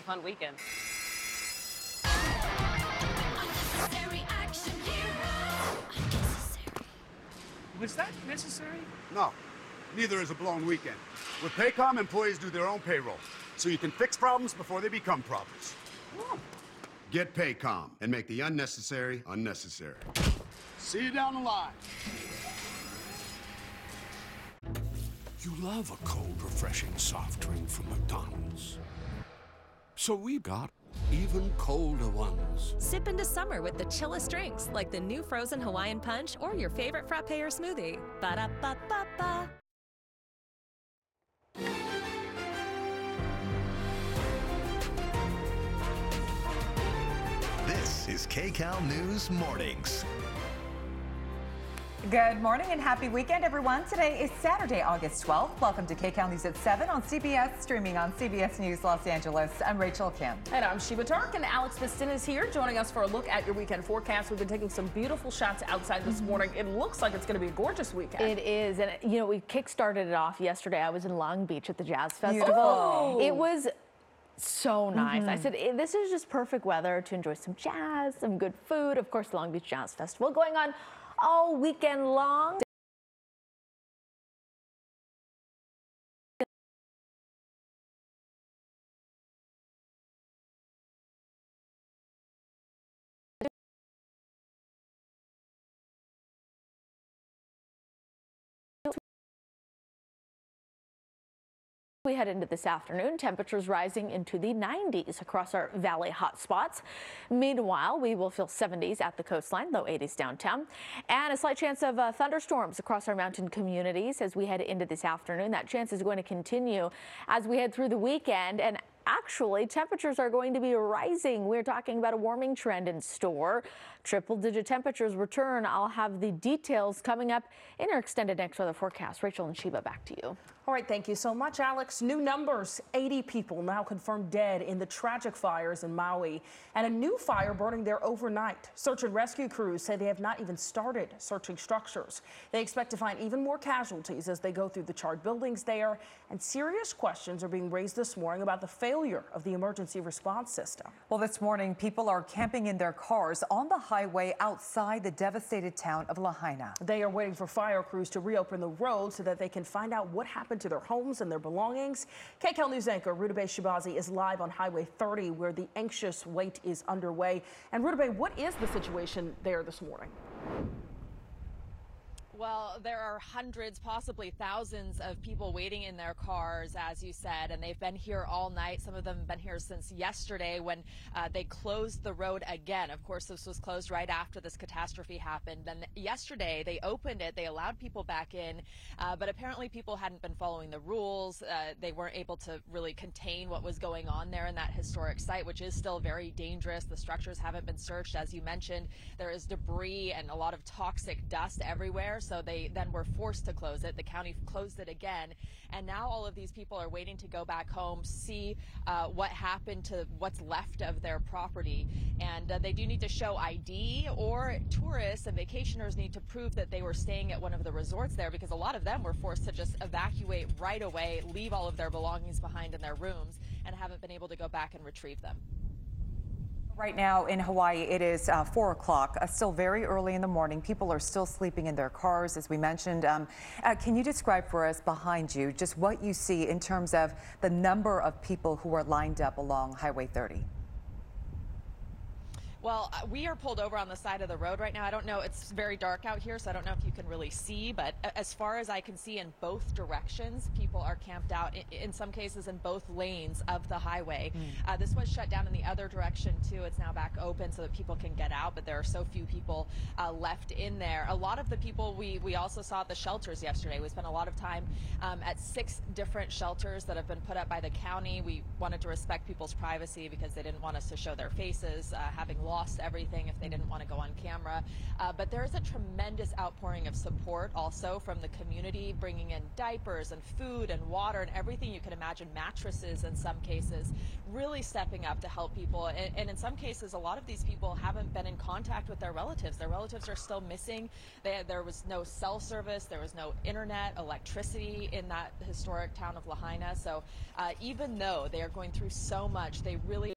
fun weekend. Was that necessary? No, neither is a blown weekend. With Paycom, employees do their own payroll, so you can fix problems before they become problems. Get Paycom and make the unnecessary unnecessary. See you down the line. You love a cold, refreshing soft drink from McDonald's. So we've got even colder ones. Sip into summer with the chillest drinks, like the new frozen Hawaiian Punch or your favorite frappe or smoothie. Ba-da-ba-ba-ba. This is KCAL News Mornings. Good morning and happy weekend, everyone. Today is Saturday, August 12th. Welcome to KCAL News at 7 on CBS, streaming on CBS News Los Angeles. I'm Rachel Kim. And I'm Sheba Turk, and Alex Bistin is here joining us for a look at your weekend forecast. We've been taking some beautiful shots outside this morning. It looks like it's going to be a gorgeous weekend. It is. And, you know, we kick-started it off yesterday. I was in Long Beach at the Jazz Festival. Beautiful. It was so nice. I said, this is just perfect weather to enjoy some jazz, some good food. Of course, the Long Beach Jazz Festival going on all weekend long. We head into this afternoon, temperatures rising into the 90s across our valley hotspots. Meanwhile, we will feel 70s at the coastline, low 80s downtown, and a slight chance of thunderstorms across our mountain communities as we head into this afternoon. That chance is going to continue as we head through the weekend, and actually, temperatures are going to be rising. We're talking about a warming trend in store. Triple-digit temperatures return. I'll have the details coming up in our extended next weather forecast. Rachel and Sheba, back to you. All right, thank you so much, Alex. New numbers, 80 people now confirmed dead in the tragic fires in Maui, and a new fire burning there overnight. Search and rescue crews say they have not even started searching structures. They expect to find even more casualties as they go through the charred buildings there, and serious questions are being raised this morning about the failure of the emergency response system. Well, this morning, people are camping in their cars on the highway outside the devastated town of Lahaina. They are waiting for fire crews to reopen the road so that they can find out what happened to their homes and their belongings. KCAL News anchor Rutabaga Shibazi is live on Highway 30 where the anxious wait is underway. And Rutabaga, what is the situation there this morning? Well, there are hundreds, possibly thousands of people waiting in their cars, as you said, and they've been here all night. Some of them have been here since yesterday when they closed the road again. Of course, this was closed right after this catastrophe happened. Then yesterday, they opened it. They allowed people back in, but apparently people hadn't been following the rules. They weren't able to really contain what was going on there in that historic site, which is still very dangerous. The structures haven't been searched, as you mentioned. There is debris and a lot of toxic dust everywhere. So they then were forced to close it. The county closed it again. And now all of these people are waiting to go back home, see what happened to what's left of their property. And they do need to show ID, or tourists and vacationers need to prove that they were staying at one of the resorts there, because a lot of them were forced to just evacuate right away, leave all of their belongings behind in their rooms, and haven't been able to go back and retrieve them. Right now in Hawaii, it is 4 o'clock, still very early in the morning. People are still sleeping in their cars, as we mentioned. Can you describe for us behind you just what you see in terms of the number of people who are lined up along Highway 30? Well, we are pulled over on the side of the road right now. I don't know. It's very dark out here, so I don't know if you can really see. But as far as I can see in both directions, people are camped out, in some cases in both lanes of the highway. This was shut down in the other direction, too. It's now back open so that people can get out, but there are so few people left in there. A lot of the people we also saw at the shelters yesterday. We spent a lot of time at 6 different shelters that have been put up by the county. We wanted to respect people's privacy because they didn't want us to show their faces, having logs lost everything if they didn't want to go on camera. But there is a tremendous outpouring of support also from the community, bringing in diapers and food and water and everything you can imagine, mattresses in some cases, really stepping up to help people. And in some cases, a lot of these people haven't been in contact with their relatives. Their relatives are still missing. There was no cell service, there was no internet, electricity in that historic town of Lahaina. So even though they are going through so much, they really